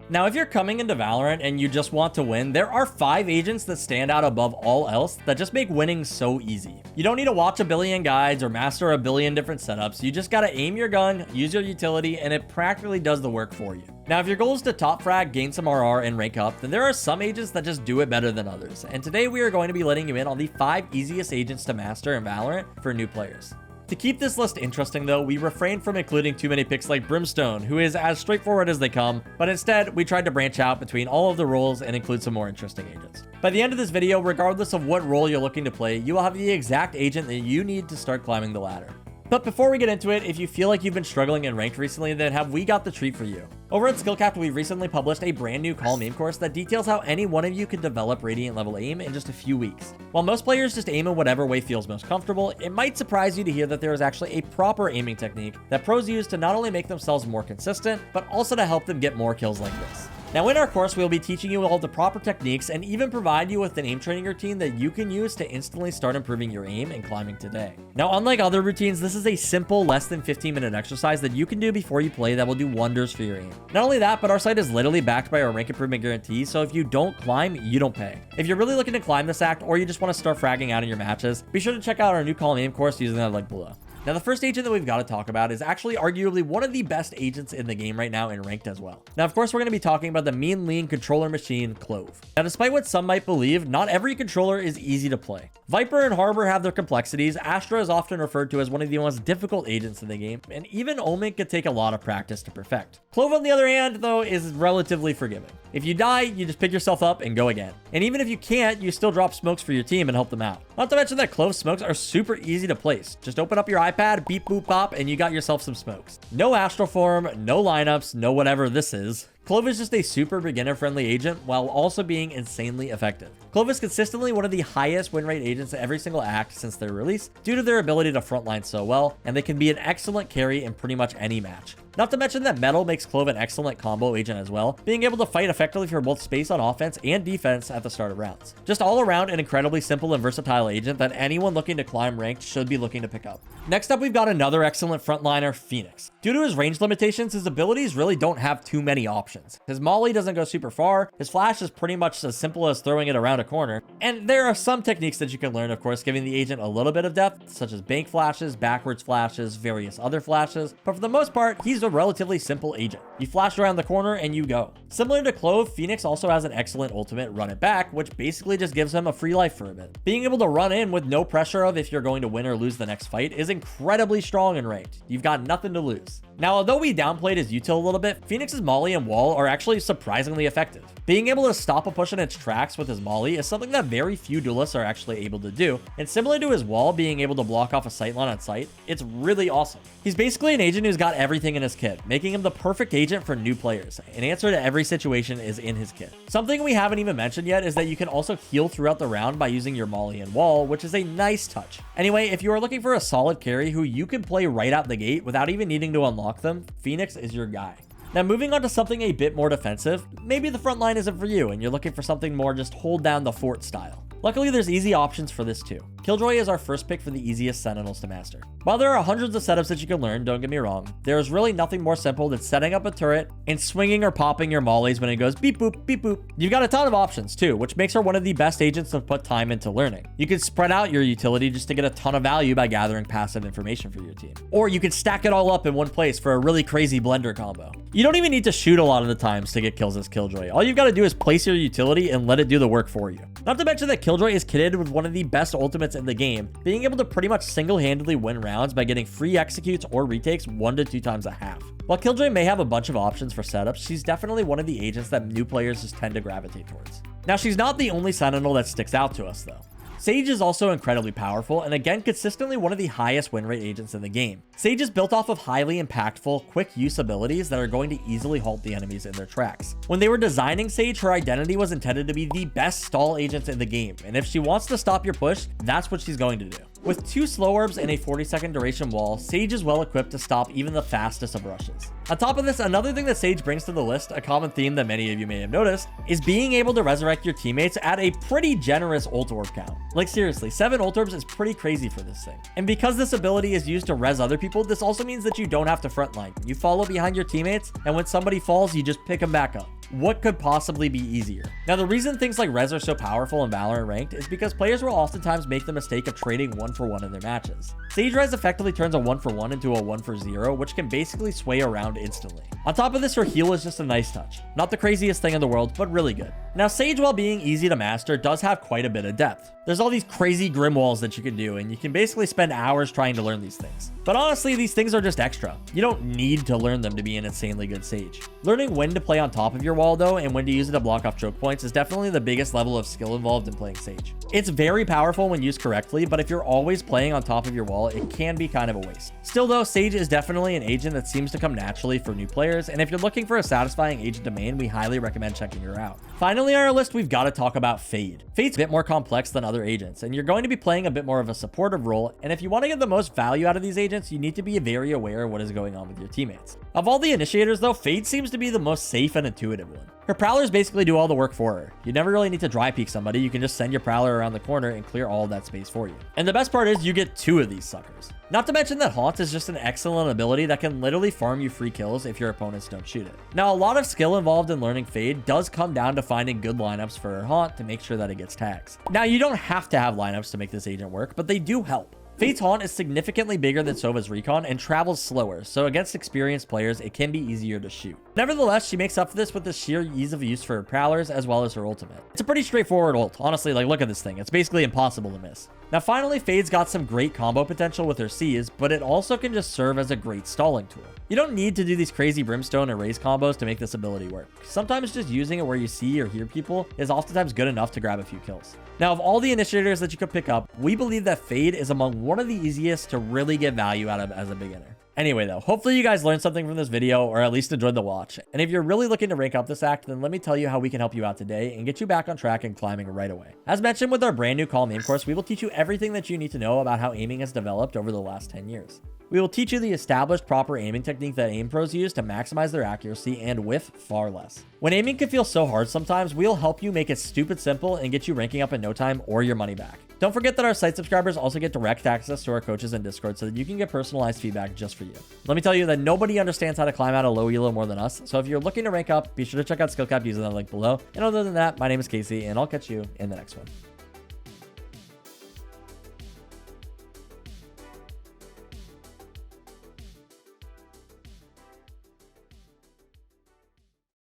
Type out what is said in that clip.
Now, if you're coming into Valorant and you just want to win, there are 5 agents that stand out above all else that just make winning so easy. You don't need to watch a billion guides or master a billion different setups. You just gotta aim your gun, use your utility, and it practically does the work for you. Now, if your goal is to top frag, gain some RR, and rank up, then there are some agents that just do it better than others. And today we are going to be letting you in on the 5 easiest agents to master in Valorant for new players. To keep this list interesting though, we refrained from including too many picks like Brimstone, who is as straightforward as they come, but instead we tried to branch out between all of the roles and include some more interesting agents. By the end of this video, regardless of what role you're looking to play, you will have the exact agent that you need to start climbing the ladder. But before we get into it, if you feel like you've been struggling in ranked recently, then have we got the treat for you. Over at SkillCapped, we recently published a brand new Calm Aim course that details how any one of you can develop Radiant level aim in just a few weeks. While most players just aim in whatever way feels most comfortable, it might surprise you to hear that there is actually a proper aiming technique that pros use to not only make themselves more consistent, but also to help them get more kills like this. Now, in our course, we'll be teaching you all the proper techniques and even provide you with an aim training routine that you can use to instantly start improving your aim and climbing today. Now, unlike other routines, this is a simple, less than 15-minute exercise that you can do before you play that will do wonders for your aim. Not only that, but our site is literally backed by our rank improvement guarantee, so if you don't climb, you don't pay. If you're really looking to climb this act, or you just want to start fragging out in your matches, be sure to check out our new Calm Aim course using that link below. Now, the first agent that we've got to talk about is actually arguably one of the best agents in the game right now and ranked as well. Now, of course, we're going to be talking about the mean lean controller machine, Clove. Now, despite what some might believe, not every controller is easy to play. Viper and Harbor have their complexities. Astra is often referred to as one of the most difficult agents in the game, and even Omen could take a lot of practice to perfect. Clove, on the other hand, though, is relatively forgiving. If you die, you just pick yourself up and go again. And even if you can't, you still drop smokes for your team and help them out. Not to mention that Clove smokes are super easy to place. Just open up your iPad, beep boop pop, and you got yourself some smokes. No astral form, no lineups, no whatever this is. Clove is just a super beginner-friendly agent while also being insanely effective. Clove is consistently one of the highest win rate agents in every single act since their release due to their ability to frontline so well, and they can be an excellent carry in pretty much any match. Not to mention that Metal makes Clove an excellent combo agent as well, being able to fight effectively for both space on offense and defense at the start of rounds. Just all around an incredibly simple and versatile agent that anyone looking to climb ranked should be looking to pick up. Next up, we've got another excellent frontliner, Phoenix. Due to his range limitations, his abilities really don't have too many options. His molly doesn't go super far, his flash is pretty much as simple as throwing it around a corner, and there are some techniques that you can learn, of course, giving the agent a little bit of depth, such as bank flashes, backwards flashes, various other flashes, but for the most part, he's a relatively simple agent. You flash around the corner and you go. Similar to Clove, Phoenix also has an excellent ultimate, Run It Back, which basically just gives him a free life for a bit. Being able to run in with no pressure of if you're going to win or lose the next fight is incredibly strong and ranked. You've got nothing to lose. Now, although we downplayed his util a little bit, Phoenix's molly and wall are actually surprisingly effective. Being able to stop a push in its tracks with his molly is something that very few duelists are actually able to do, and similar to his wall being able to block off a sightline on sight, it's really awesome. He's basically an agent who's got everything in his kit, making him the perfect agent for new players. An answer to every situation is in his kit. Something we haven't even mentioned yet is that you can also heal throughout the round by using your molly and wall, which is a nice touch. Anyway, if you are looking for a solid carry who you can play right out the gate without even needing to unlock them, Phoenix is your guy. Now, moving on to something a bit more defensive, maybe the front line isn't for you and you're looking for something more just hold down the fort style. Luckily, there's easy options for this too. Killjoy is our first pick for the easiest Sentinels to master. While there are hundreds of setups that you can learn, don't get me wrong, there is really nothing more simple than setting up a turret and swinging or popping your mollies when it goes beep boop, beep boop. You've got a ton of options too, which makes her one of the best agents to put time into learning. You can spread out your utility just to get a ton of value by gathering passive information for your team. Or you can stack it all up in one place for a really crazy blender combo. You don't even need to shoot a lot of the times to get kills as Killjoy. All you've got to do is place your utility and let it do the work for you. Not to mention that Killjoy is kitted with one of the best ultimates in the game, being able to pretty much single-handedly win rounds by getting free executes or retakes 1 to 2 times a half. While Killjoy may have a bunch of options for setups, she's definitely one of the agents that new players just tend to gravitate towards. Now, she's not the only Sentinel that sticks out to us though. Sage is also incredibly powerful and again consistently one of the highest win rate agents in the game. Sage is built off of highly impactful, quick use abilities that are going to easily halt the enemies in their tracks. When they were designing Sage, her identity was intended to be the best stall agent in the game, and if she wants to stop your push, that's what she's going to do. With 2 slow orbs and a 40-second duration wall, Sage is well equipped to stop even the fastest of rushes. On top of this, another thing that Sage brings to the list, a common theme that many of you may have noticed, is being able to resurrect your teammates at a pretty generous ult orb count. Like seriously, 7 ult orbs is pretty crazy for this thing. And because this ability is used to res other people, this also means that you don't have to frontline. You follow behind your teammates, and when somebody falls, you just pick them back up. What could possibly be easier? Now, the reason things like res are so powerful in Valorant ranked is because players will oftentimes make the mistake of trading 1-for-1 in their matches. Sage res effectively turns a 1-for-1 into a 1-for-0, which can basically sway around instantly. On top of this, her heal is just a nice touch. Not the craziest thing in the world, but really good. Now, Sage, while being easy to master, does have quite a bit of depth. There's all these crazy grim walls that you can do, and you can basically spend hours trying to learn these things. But honestly, these things are just extra. You don't need to learn them to be an insanely good Sage. Learning when to play on top of your wall though, and when to use it to block off choke points is definitely the biggest level of skill involved in playing Sage. It's very powerful when used correctly, but if you're always playing on top of your wall, it can be kind of a waste. Still though, Sage is definitely an agent that seems to come naturally for new players, and if you're looking for a satisfying agent to main, we highly recommend checking her out. Finally on our list, we've got to talk about Fade. Fade's a bit more complex than other agents, and you're going to be playing a bit more of a supportive role, and if you want to get the most value out of these agents, you need to be very aware of what is going on with your teammates. Of all the initiators though, Fade seems to be the most safe and intuitive one. Her prowlers basically do all the work for her. You never really need to dry peek somebody, you can just send your prowler around the corner and clear all of that space for you. And the best part is you get 2 of these suckers. Not to mention that Haunt is just an excellent ability that can literally farm you free kills if your opponents don't shoot it. Now, a lot of skill involved in learning Fade does come down to finding good lineups for her Haunt to make sure that it gets tags. Now, you don't have to have lineups to make this agent work, but they do help. Fade's Haunt is significantly bigger than Sova's Recon and travels slower, so against experienced players, it can be easier to shoot. Nevertheless, she makes up for this with the sheer ease of use for her prowlers as well as her ultimate. It's a pretty straightforward ult. Honestly, like, look at this thing. It's basically impossible to miss. Now, finally, Fade's got some great combo potential with her C's, but it also can just serve as a great stalling tool. You don't need to do these crazy Brimstone or Raze combos to make this ability work. Sometimes just using it where you see or hear people is oftentimes good enough to grab a few kills. Now, of all the initiators that you could pick up, we believe that Fade is among one of the easiest to really get value out of as a beginner. Anyway though, hopefully you guys learned something from this video or at least enjoyed the watch. And if you're really looking to rank up this act, then let me tell you how we can help you out today and get you back on track and climbing right away. As mentioned with our brand new Calm Aim course, we will teach you everything that you need to know about how aiming has developed over the last 10 years. We will teach you the established proper aiming technique that aim pros use to maximize their accuracy and whiff far less. When aiming can feel so hard sometimes, we'll help you make it stupid simple and get you ranking up in no time or your money back. Don't forget that our site subscribers also get direct access to our coaches in Discord so that you can get personalized feedback just for you. Let me tell you that nobody understands how to climb out of low elo more than us, so if you're looking to rank up, be sure to check out SkillCapped using the link below. And other than that, my name is Casey, and I'll catch you in the next one.